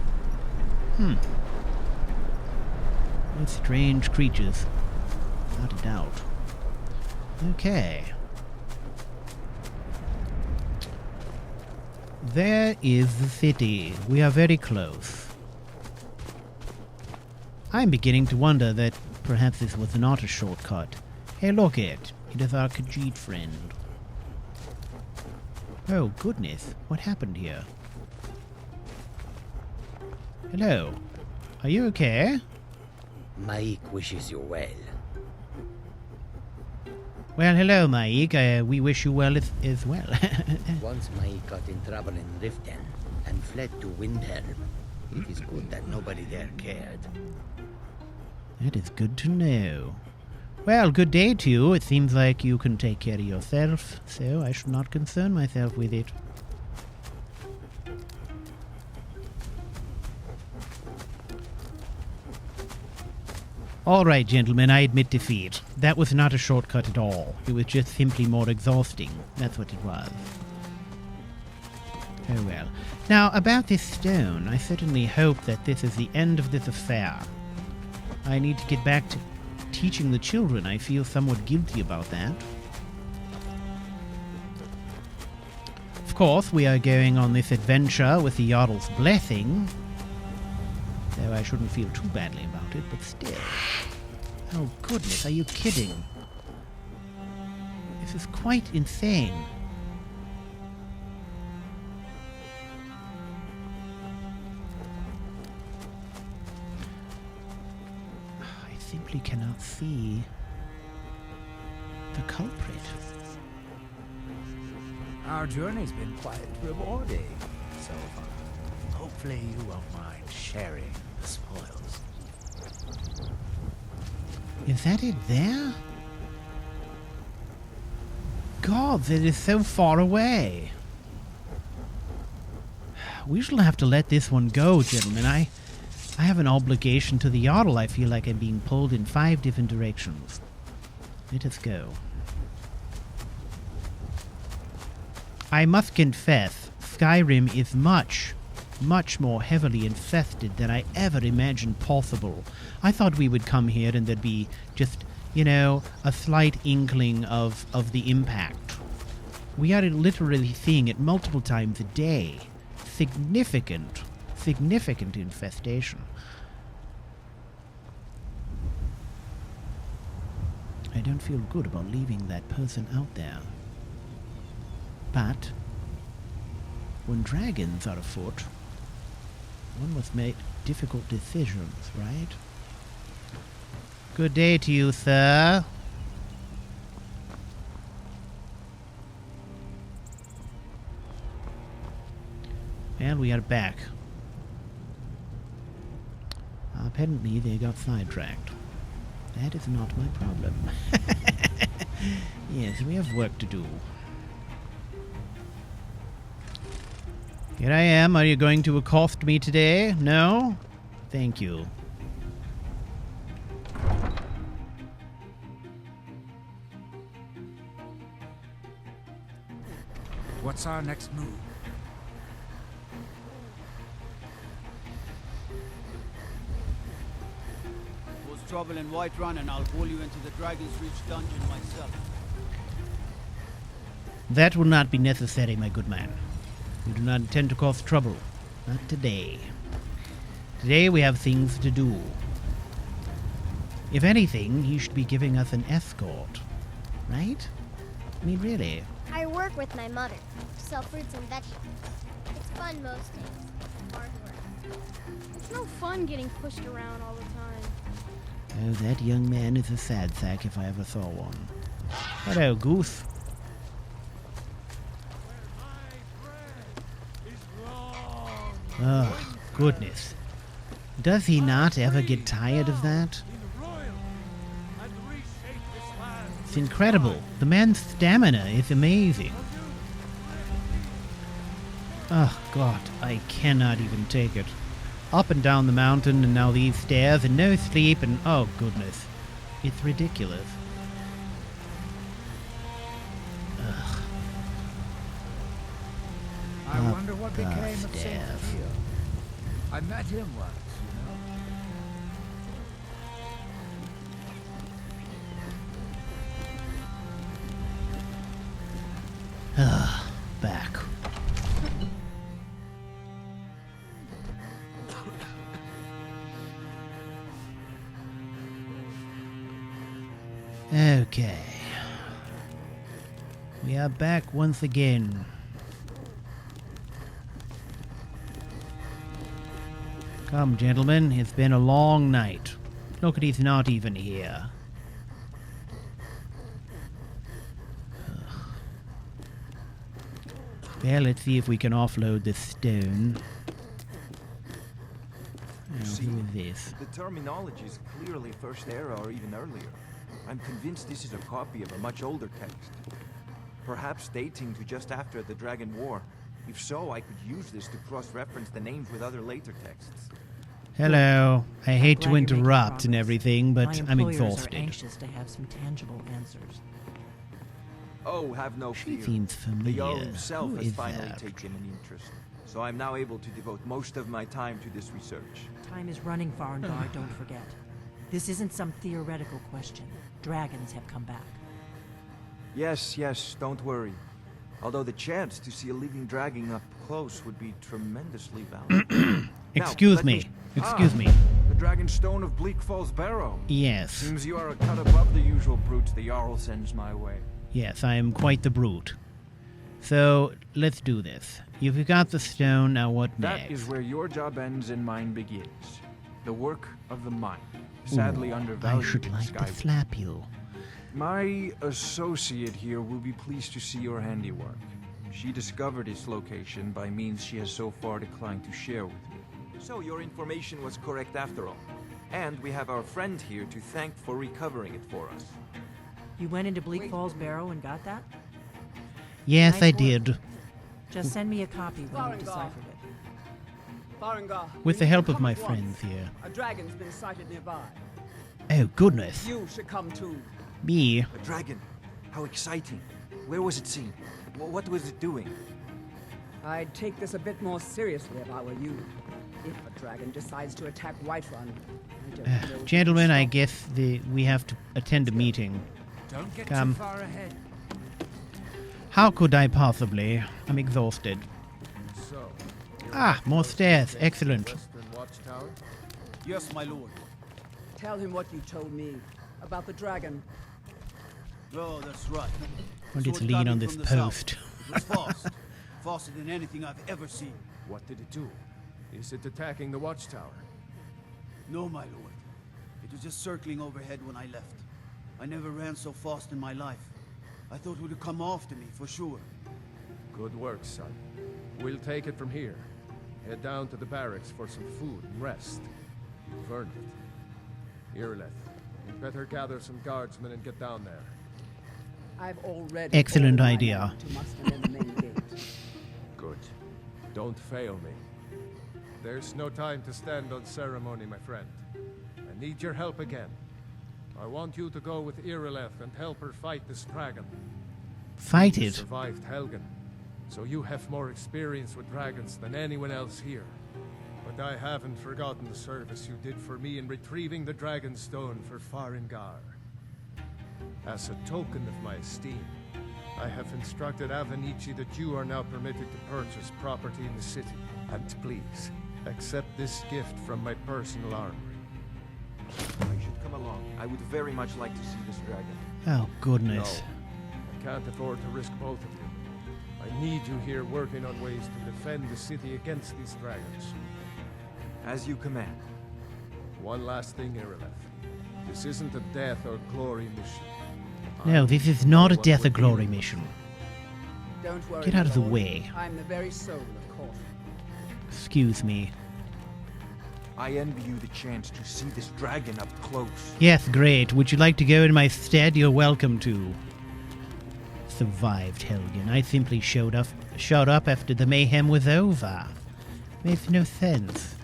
What strange creatures. Without a doubt. Okay. There is the city. We are very close. I'm beginning to wonder that perhaps this was not a shortcut. Hey, look it. It is our Khajiit friend. Oh, goodness. What happened here? Hello. Are you okay? Mage wishes you well. Well, hello, Maik. We wish you well as well. Once Mage got in trouble in Riften and fled to Windhelm. It is good that nobody there cared. That is good to know. Well, good day to you. It seems like you can take care of yourself, so I should not concern myself with it. All right, gentlemen, I admit defeat. That was not a shortcut at all. It was just simply more exhausting. That's what it was. Oh well. Now, about this stone, I certainly hope that this is the end of this affair. I need to get back to teaching the children. I feel somewhat guilty about that. Of course, we are going on this adventure with the Jarl's blessing. Though I shouldn't feel too badly about it, but still. Oh goodness, are you kidding? This is quite insane. I simply cannot see the culprit. Our journey's been quite rewarding so far. Hopefully you won't mind sharing the spoils. Is that it there? God, that is so far away. We shall have to let this one go, gentlemen. I have an obligation to the Jarl. I feel like I'm being pulled in 5 different directions. Let us go. I must confess, Skyrim is much more heavily infested than I ever imagined possible. I thought we would come here and there'd be just, you know, a slight inkling of the impact. We are literally seeing it multiple times a day. Significant infestation. I don't feel good about leaving that person out there. But when dragons are afoot, one must make difficult decisions, right? Good day to you, sir. And we are back. Apparently they got sidetracked. That is not my problem. Yes, we have work to do. Here I am. Are you going to accost me today? No? Thank you. What's our next move? Cause trouble in Whiterun and I'll pull you into the Dragon's Reach dungeon myself. That will not be necessary, my good man. We do not intend to cause trouble. Not today. Today we have things to do. If anything, he should be giving us an escort. Right? I mean, really. I work with my mother. Sell fruits and vegetables. It's fun most days. Hard work. It's no fun getting pushed around all the time. Oh, that young man is a sad sack if I ever saw one. Hello, Goose. Oh, goodness. Does he not ever get tired of that? It's incredible. The man's stamina is amazing. Oh, God, I cannot even take it. Up and down the mountain, and now these stairs, and no sleep, and oh, goodness. It's ridiculous. Ugh. I wonder what became of Saint stairs. Theo. I met him once, you know. Back. Okay. We are back once again. Come, gentlemen, it's been a long night. Look at he's not even here. Well, let's see if we can offload this stone. Now, who is this? The terminology is clearly First Era or even earlier. I'm convinced this is a copy of a much older text. Perhaps dating to just after the Dragon War. If so, I could use this to cross-reference the names with other later texts. Hello. I hate to Glad you're making interrupt and progress. everything, but My I'm employers exhausted. are anxious to have some tangible answers. Oh, have no She fear. seems The familiar. Jarl himself Who has is finally that? taken an interest, so I'm now able to devote most of my time to this research. Time is running, Farndar, don't forget. This isn't some theoretical question. Dragons have come back. Yes, don't worry. Although the chance to see a living dragon up close would be tremendously valuable. Excuse me. Excuse me. The Dragon Stone of Bleak Falls Barrow. Yes. Seems you are a cut above the usual brutes the Jarl sends my way. Yes, I am quite the brute. So, let's do this. You've got the stone, now what next? That is where your job ends and mine begins. The work of the mind. Sadly Ooh, undervalued I should in like to Skyrim. slap you. My associate here will be pleased to see your handiwork. She discovered its location by means she has so far declined to share with me. So your information was correct after all. And we have our friend here to thank for recovering it for us. You went into Bleak Falls Barrow and got that? Yes, Nice I work. did. Just send me a copy when you deciphered it. Farengar, With the you help need of to my come at once. friends here. A dragon's been sighted nearby. Oh, goodness. You should come too. Me. A dragon. How exciting. Where was it seen? What was it doing? I'd take this a bit more seriously if I were you. If a dragon decides to attack Whiterun, I don't know if you Gentlemen, can I stop. guess we have to attend a meeting. Don't get Come. too far ahead. How could I possibly? I'm exhausted. So, Ah, more stairs. Excellent. Western Watchtower? Yes, my lord. Tell him what you told me about the dragon. Oh, that's right. Well, So let's it lean got on me this from the south. post. It was fast. Faster than anything I've ever seen. What did it do? Is it attacking the Watchtower? No, my lord. It was just circling overhead when I left. I never ran so fast in my life. I thought it would come after me, for sure. Good work, son. We'll take it from here. Head down to the barracks for some food and rest. You've earned it. Irileth, you'd better gather some guardsmen and get down there. I've already Excellent ordered my idea. men to muster in the main gate. Good. Don't fail me. There's no time to stand on ceremony, my friend. I need your help again. I want you to go with Irileth and help her fight this dragon. Fight You it. survived Helgen, so you have more experience with dragons than anyone else here. But I haven't forgotten the service you did for me in retrieving the dragon stone for Farengar. As a token of my esteem, I have instructed Avenici that you are now permitted to purchase property in the city. And please, accept this gift from my personal armory. I should come along. I would very much like to see this dragon. Oh, goodness. No, I can't afford to risk both of you. I need you here working on ways to defend the city against these dragons. As you command. One last thing, Irileth. This isn't a death or glory mission. No, this is not a death or glory mission. Don't worry, Get out of the my lord. way. I'm the very soul of caution. Excuse me. I envy you the chance to see this dragon up close. Yes, great. Would you like to go in my stead? You're welcome to. Survived Helgen. I simply showed up after the mayhem was over. Makes no sense.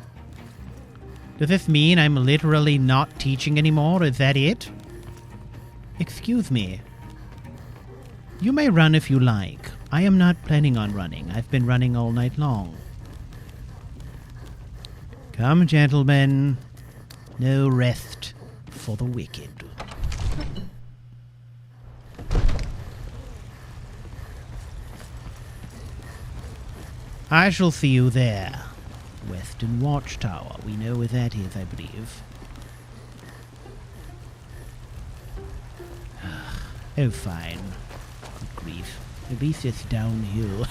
Does this mean I'm literally not teaching anymore? Is that it? Excuse me. You may run if you like. I am not planning on running. I've been running all night long. Come, gentlemen. No rest for the wicked. I shall see you there. Western Watchtower. We know where that is, I believe. Oh, fine. Good grief. At least it's downhill.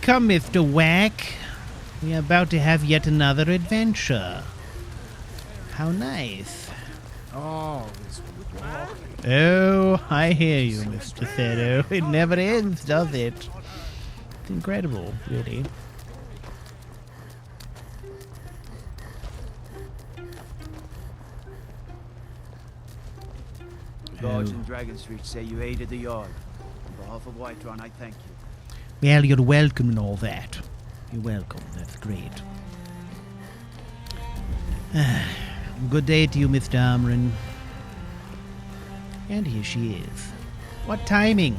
Come, Mr. Whack. We are about to have yet another adventure. How nice. Oh, this walk. Oh, I hear you, Mr. Thedo. It never ends, does it? It's incredible, really. The guards in Dragon Street say you aided the Yard. On behalf of Whiterun, I thank you. Well, you're welcome and all that. You're welcome. That's great. Good day to you, Mr. Amrin. And here she is. What timing?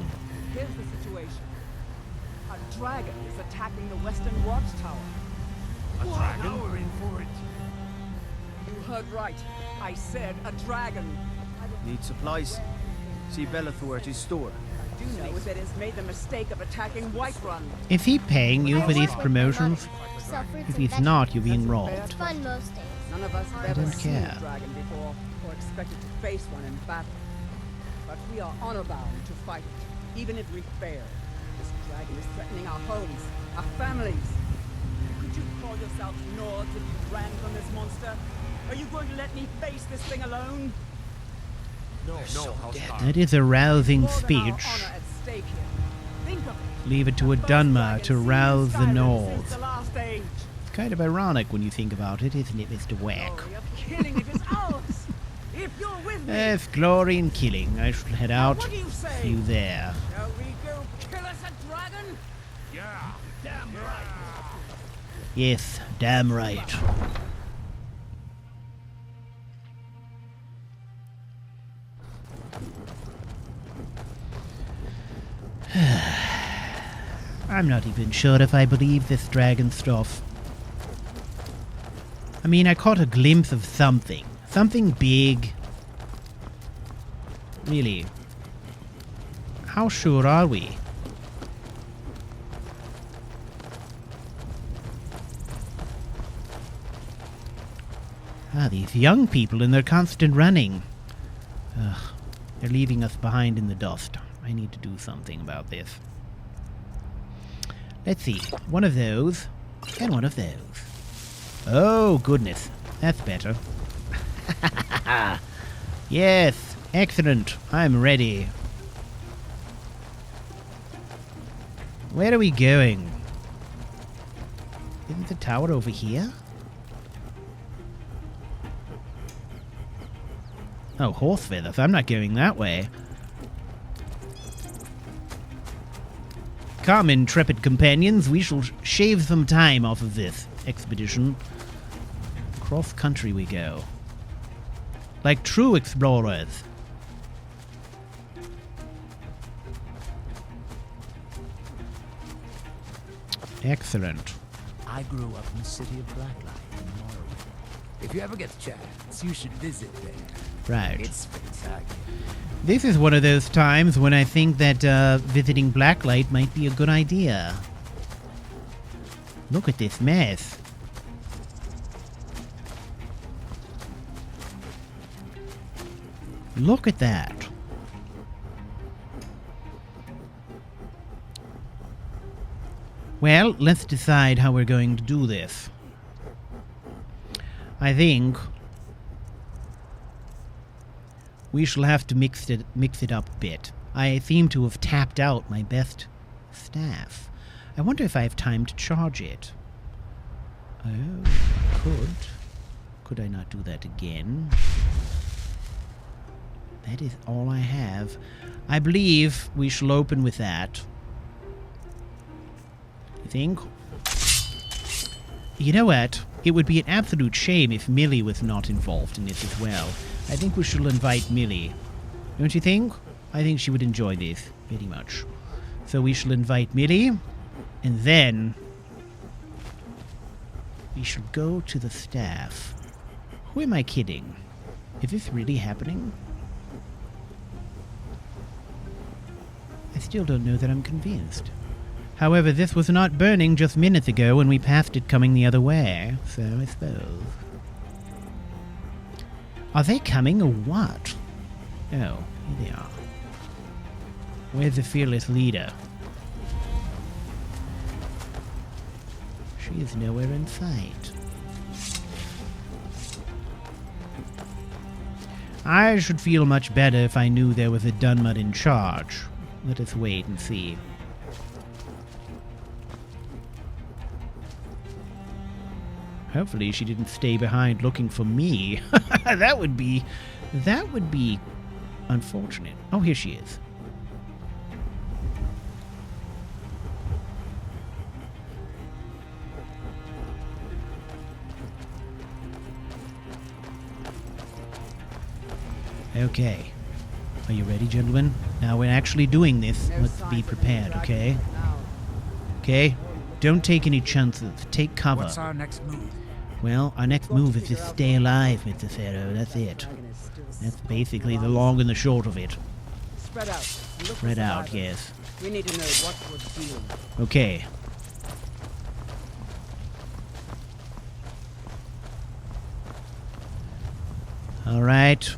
Here's the situation. A dragon is attacking the Western Watchtower. A dragon? We're in for it. You heard right. I said a dragon. Need supplies? See Bellathor at his store. I do know that it's made the mistake of attacking Whiterun. Is he paying you for these promotions? Sell fruits If and he's vegetables. not, you're being It's robbed. fun most days. None of us have I ever don't seen care. a dragon before, or expected to face one in battle. But we are honor-bound to fight it, even if we fail. This dragon is threatening our homes, our families. Could you call yourself Nords if you ran from this monster? Are you going to let me face this thing alone? That is a rousing speech. Leave it to a Dunmer to rouse the Nords. It's kind of ironic when you think about it, isn't it, Mr. Whack? Yes, glory in killing. I shall head out. See you there. Shall we go kill us a dragon? Yeah, damn right. Yes, damn right. I'm not even sure if I believe this dragon stuff. I mean, I caught a glimpse of something. Something big. Really. How sure are we? These young people and their constant running. Ugh, they're leaving us behind in the dust. I need to do something about this. Let's see. One of those, and one of those. Oh, goodness. That's better. Yes, excellent. I'm ready. Where are we going? Isn't the tower over here? Oh, horse feathers. I'm not going that way. Come, intrepid companions. We shall shave some time off of this expedition. Cross country we go. Like true explorers. Excellent. I grew up in the city of Blacklight in Marl. If you ever get the chance, you should visit there. Right. It's spectacular. This is one of those times when I think that visiting Blacklight might be a good idea. Look at this mess. Look at that. Well, let's decide how we're going to do this. I think we shall have to mix it up a bit. I seem to have tapped out my best staff. I wonder if I have time to charge it. Oh, could I not do that again? That is all I have. I believe we shall open with that. You think? You know what? It would be an absolute shame if Millie was not involved in this as well. I think we should invite Millie. Don't you think? I think she would enjoy this very much. So we shall invite Millie, and then we shall go to the staff. Who am I kidding? Is this really happening? I still don't know that I'm convinced. However, this was not burning just minutes ago when we passed it coming the other way, so I suppose. Are they coming or what? Oh, here they are. Where's the fearless leader? She is nowhere in sight. I should feel much better if I knew there was a Dunmud in charge. Let us wait and see. Hopefully she didn't stay behind looking for me. That would be unfortunate. Oh, here she is. Okay. Are you ready, gentlemen? Now we're actually doing this. Let's be prepared, okay? Okay? Don't take any chances. Take cover. What's our next move? Well, our next move is to stay alive, Mr. Pharaoh. That's it. That's basically the long and the short of it. Spread out. Spread out, yes. We need to know what we're dealing with. Okay. All right.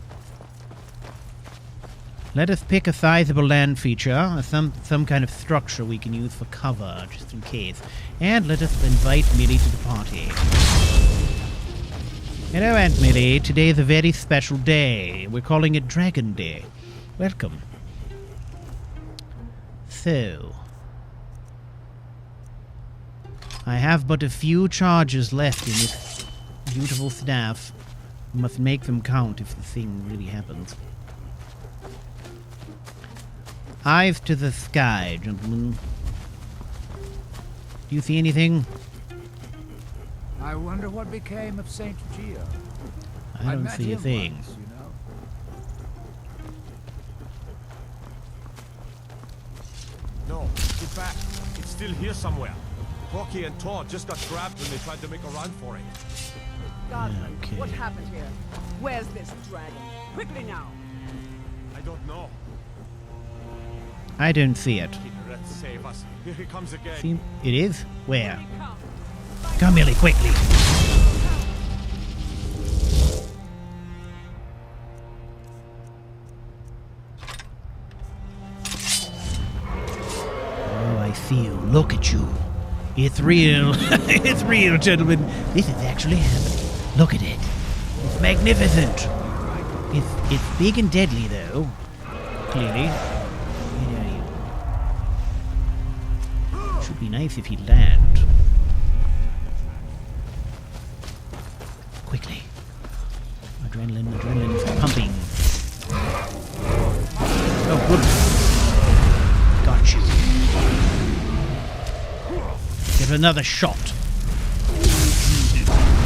Let us pick a sizable land feature, or some kind of structure we can use for cover, just in case. And let us invite Millie to the party. Hello, Aunt Millie. Today is a very special day. We're calling it Dragon Day. Welcome. So, I have but a few charges left in this beautiful staff. We must make them count if the thing really happens. Eyes to the sky, gentlemen. Do you see anything? I wonder what became of Saint Geo. I don't see a thing. Once, you know? No, get back. It's still here somewhere. Rocky and Todd just got grabbed when they tried to make a run for it. Godman, Okay. what happened here? Where's this dragon? Quickly now! I don't know. I don't see it. Let's save us. Here he comes again. See, it is? Where? Come, Millie, quickly. Oh, I see you. Look at you. It's real. It's real, gentlemen. This is actually happening. Look at it. It's magnificent. It's big and deadly, though. Clearly. Where are you? Should be nice if he'd land. Quickly. Adrenaline is pumping. Oh, good. Got you. Give another shot.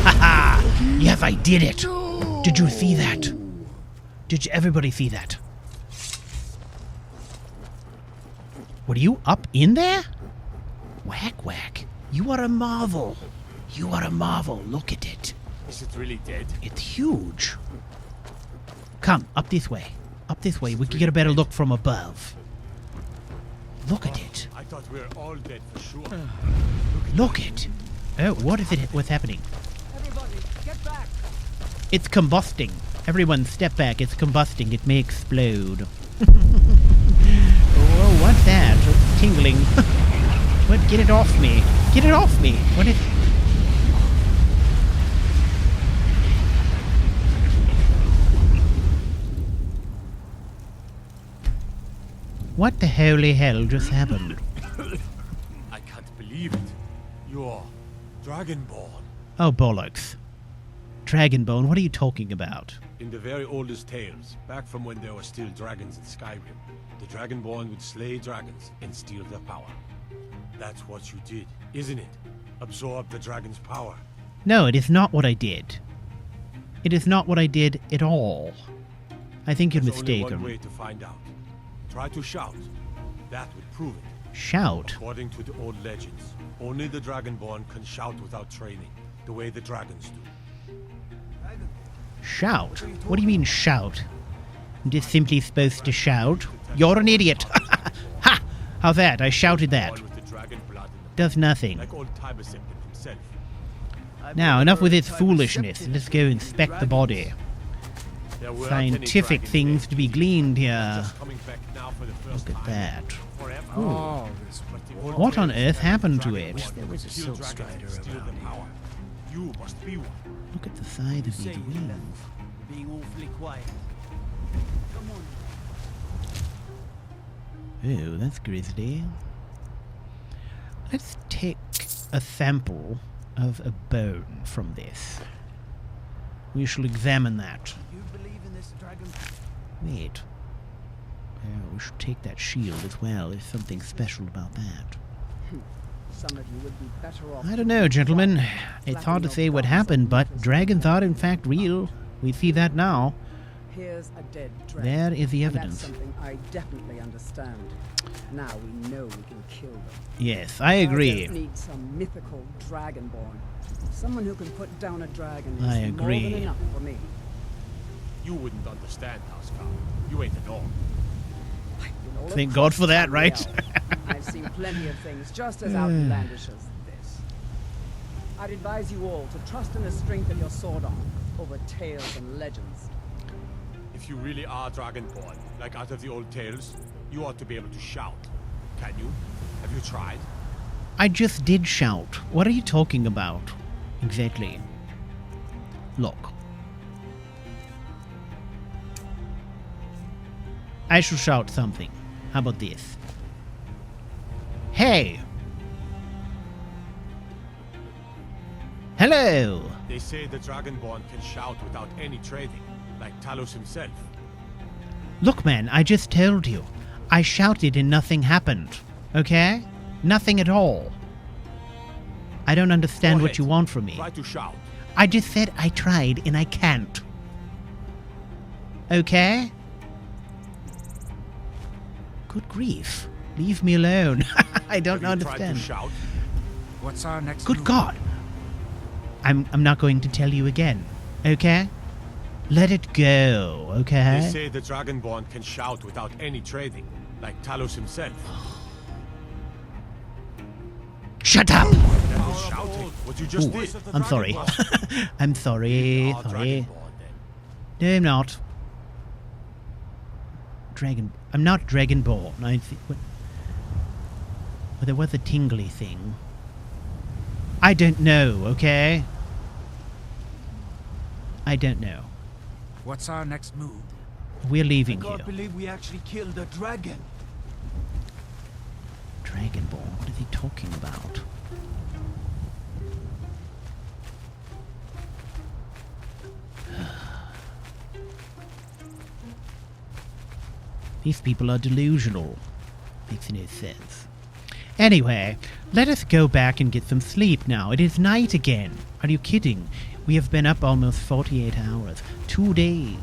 Ha-ha! Yes, I did it! Did you see that? Did everybody see that? What are you up in there? Whack whack. You are a marvel. You are a marvel. Look at it. Is it really dead? It's huge. Come, up this way. Up this way. We can get a better look from above. Look at it. I thought we were all dead for sure. Look it. Oh, what is it? What's happening? Everybody, get back! It's combusting. Everyone step back. It's combusting. It may explode. Oh, what's that? It's tingling. What? Get it off me. Get it off me. What is... What the holy hell just happened? I can't believe it. You're Dragonborn. Oh, bollocks. Dragonbone, what are you talking about? In the very oldest tales, back from when there were still dragons in Skyrim, the Dragonborn would slay dragons and steal their power. That's what you did, isn't it? Absorb the dragon's power. No, it is not what I did. It is not what I did at all. I think you're There's mistaken. only one way to find out. Try to shout. That would prove it. Shout? According to the old legends, only the Dragonborn can shout without training, the way the dragons do. Shout? What do you mean shout? I'm just simply supposed to shout? You're an idiot! Ha! How's that? I shouted that. Does nothing. Like old Tiber said himself. Now, enough with this foolishness. Let's go inspect the body. Scientific things to be gleaned here. Look at that. Ooh. What on earth happened to it? There was a Silk Strider around here. You must be one. Look at the size of these wings. Being awfully quiet. Come on. Oh, that's grisly. Let's take a sample of a bone from this. We shall examine that. You believe in this dragon? Wait. We should take that shield as well. There's something special about that. Some of you would be better off. I don't know, gentlemen. It's hard to say what happened, but dragons are in fact real. We see that now. Here's a dead dragon. There is the And evidence. that's something I definitely understand. Now we know we can kill them. Yes, I agree. I just need some mythical dragonborn. Someone who can put down a dragon is I more agree. than enough for me. You wouldn't understand, Housecow. You ain't an orc. All Thank across God for that, right? Tamriel, I've seen plenty of things just as outlandish as this. I'd advise you all to trust in the strength of your sword arm over tales and legends. If If you really are Dragonborn, like out of the old tales, you ought to be able to shout. Can you? Have you tried? I just did shout. What are you talking about? Exactly. Look. I shall shout something. How about this? Hey! Hello! They say the Dragonborn can shout without any trading, like Talos himself. Look, man, I just told you. I shouted and nothing happened. Okay? Nothing at all. I don't understand what you want from me. Try to shout. I just said I tried and I can't. Okay? Good grief. Leave me alone. I don't understand. Tried to shout? What's our next Good move? God. I'm not going to tell you again. Okay? Let it go, okay? They say the Dragonborn can shout without any trading, like Talos himself. Shut up! That was shouting. What you just did. I'm sorry. I'm sorry. Sorry. No, I'm not. I'm not Dragonborn. Well, there was a tingly thing. I don't know, okay? I don't know. What's our next move? We're leaving I here. can't believe we actually killed a dragon. Dragonborn? What is he talking about? These people are delusional. Makes no sense. Anyway, let us go back and get some sleep now. It is night again. Are you kidding? We have been up almost 48 hours. 2 days.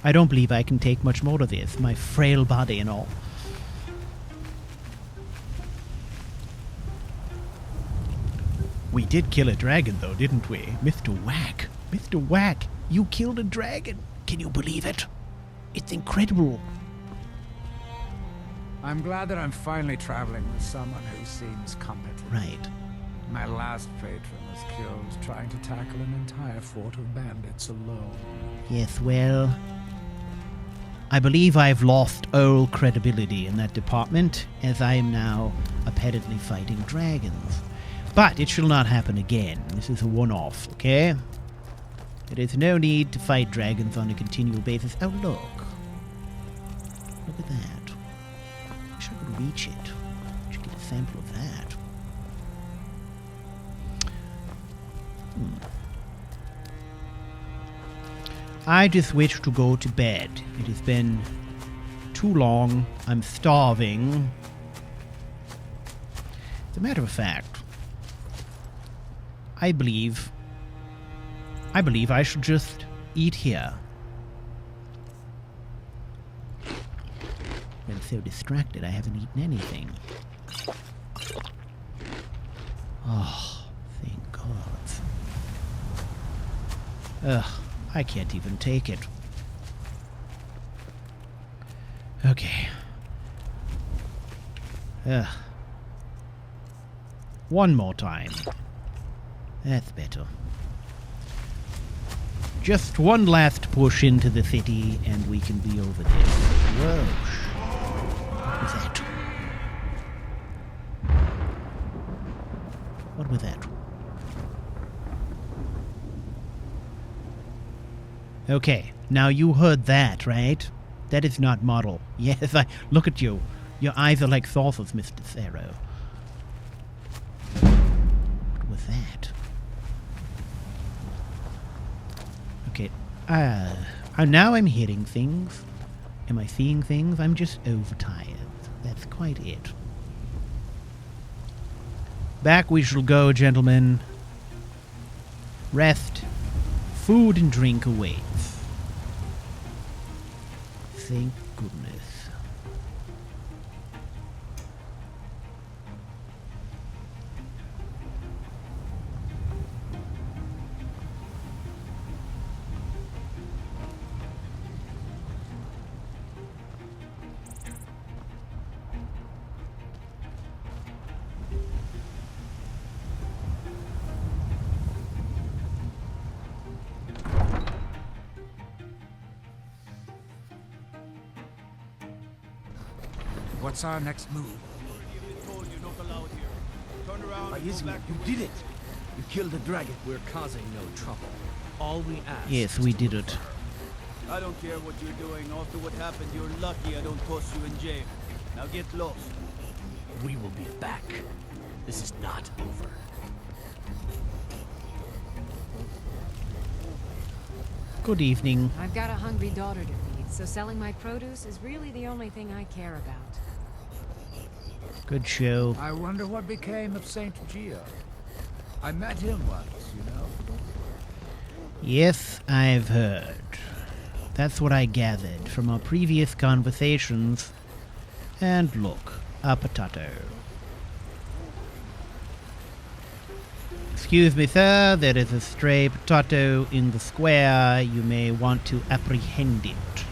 I don't believe I can take much more of this. My frail body and all. We did kill a dragon though, didn't we? Mr. Whack. Mr. Whack, you killed a dragon. Can you believe it? It's incredible. I'm glad that I'm finally traveling with someone who seems competent. Right. My last patron was killed trying to tackle an entire fort of bandits alone. Yes, well, I believe I've lost all credibility in that department, as I am now apparently fighting dragons. But it shall not happen again. This is a one-off, okay? There is no need to fight dragons on a continual basis. Oh, look. Look at that. I wish I could reach it. I should get a sample of that. I just wish to go to bed. It has been too long. I'm starving. As a matter of fact, I believe I should just eat here. I'm so distracted I haven't eaten anything. Oh, thank God. Ugh, I can't even take it. Okay. Ugh. One more time. That's better. Just one last push into the city and we can be over there. Whoa. What was that? What was that? Okay, now you heard that, right? That is not Marl. Yes, look at you. Your eyes are like saucers, Mr. Sarrow. What was that? Okay, now I'm hearing things. Am I seeing things? I'm just overtired. That's quite it. Back we shall go, gentlemen. Rest. Food and drink awaits. Thank goodness. What's our next move? Turn around Why and is go you? back You to did it. You killed the dragon. We're causing no trouble. All we ask Yes, is we to did it. I don't care what you're doing. After what happened, you're lucky I don't toss you in jail. Now get lost. We will be back. This is not over. Good evening. I've got a hungry daughter to feed, so selling my produce is really the only thing I care about. Good show. I wonder what became of Saint Geo. I met him once, you know. Yes, I've heard. That's what I gathered from our previous conversations. And look, a potato. Excuse me, sir, there is a stray potato in the square. You may want to apprehend it.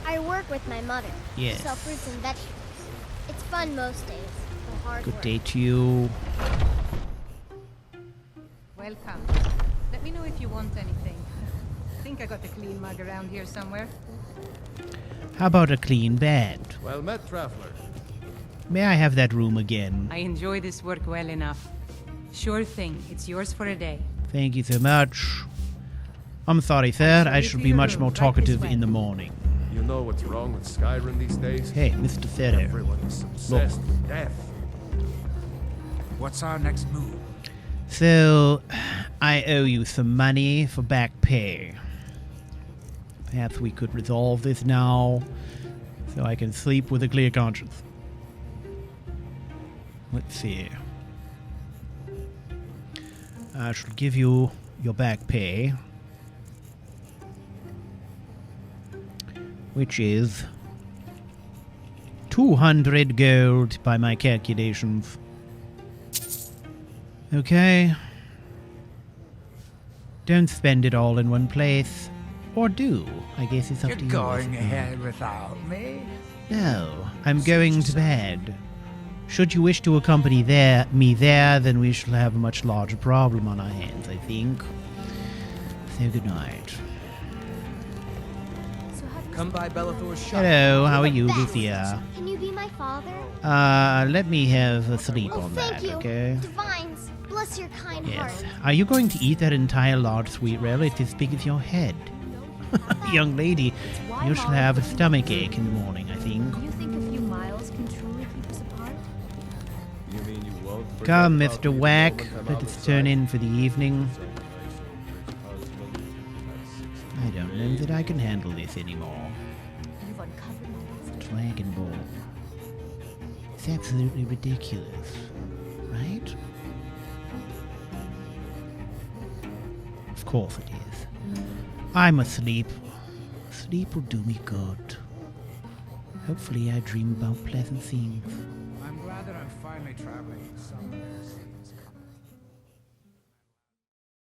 I work with my mother. Yes. Sell fruits and vegetables. It's fun most days. The hard Good work. day to you. Welcome. Let me know if you want anything. I think I got a clean mug around here somewhere. How about a clean bed? Well met, traveler. May I have that room again? I enjoy this work well enough. Sure thing. It's yours for a day. Thank you so much. I'm sorry, sir. I shall be much more talkative in the morning. You know what's wrong with Skyrim these days? Hey, Mr. Ferrer. Everyone is obsessed with death. What's our next move? So, I owe you some money for back pay. Perhaps we could resolve this now, so I can sleep with a clear conscience. Let's see. I shall give you your back pay, which is 200 gold by my calculations. Okay. Don't spend it all in one place. Or do. I guess it's up You're to you. going ahead without me? No, I'm going to bed. Should you wish to accompany me there, then we shall have a much larger problem on our hands, I think. So good night. Come by Bellathor's shop. Hello, how are you, Lucia? Can you be my father? Let me have a sleep Oh, on thank that, you. okay? Divines, bless your kind Yes. heart. Are you going to eat that entire large sweet relish? It's as big as your head. Young lady, you shall have a stomach ache in the morning, I think. Do you think a few miles can truly keep us apart? You mean you won't forget Come, about Mr. me Whack, the moment I'm let out us of turn sight? in for the evening. I don't know that I can handle this anymore. You've uncovered my Dragon Ball. It's absolutely ridiculous, right? Of course it is. I'm asleep. Sleep will do me good. Hopefully I dream about pleasant things. I'm glad that I'm finally traveling somewhere safe.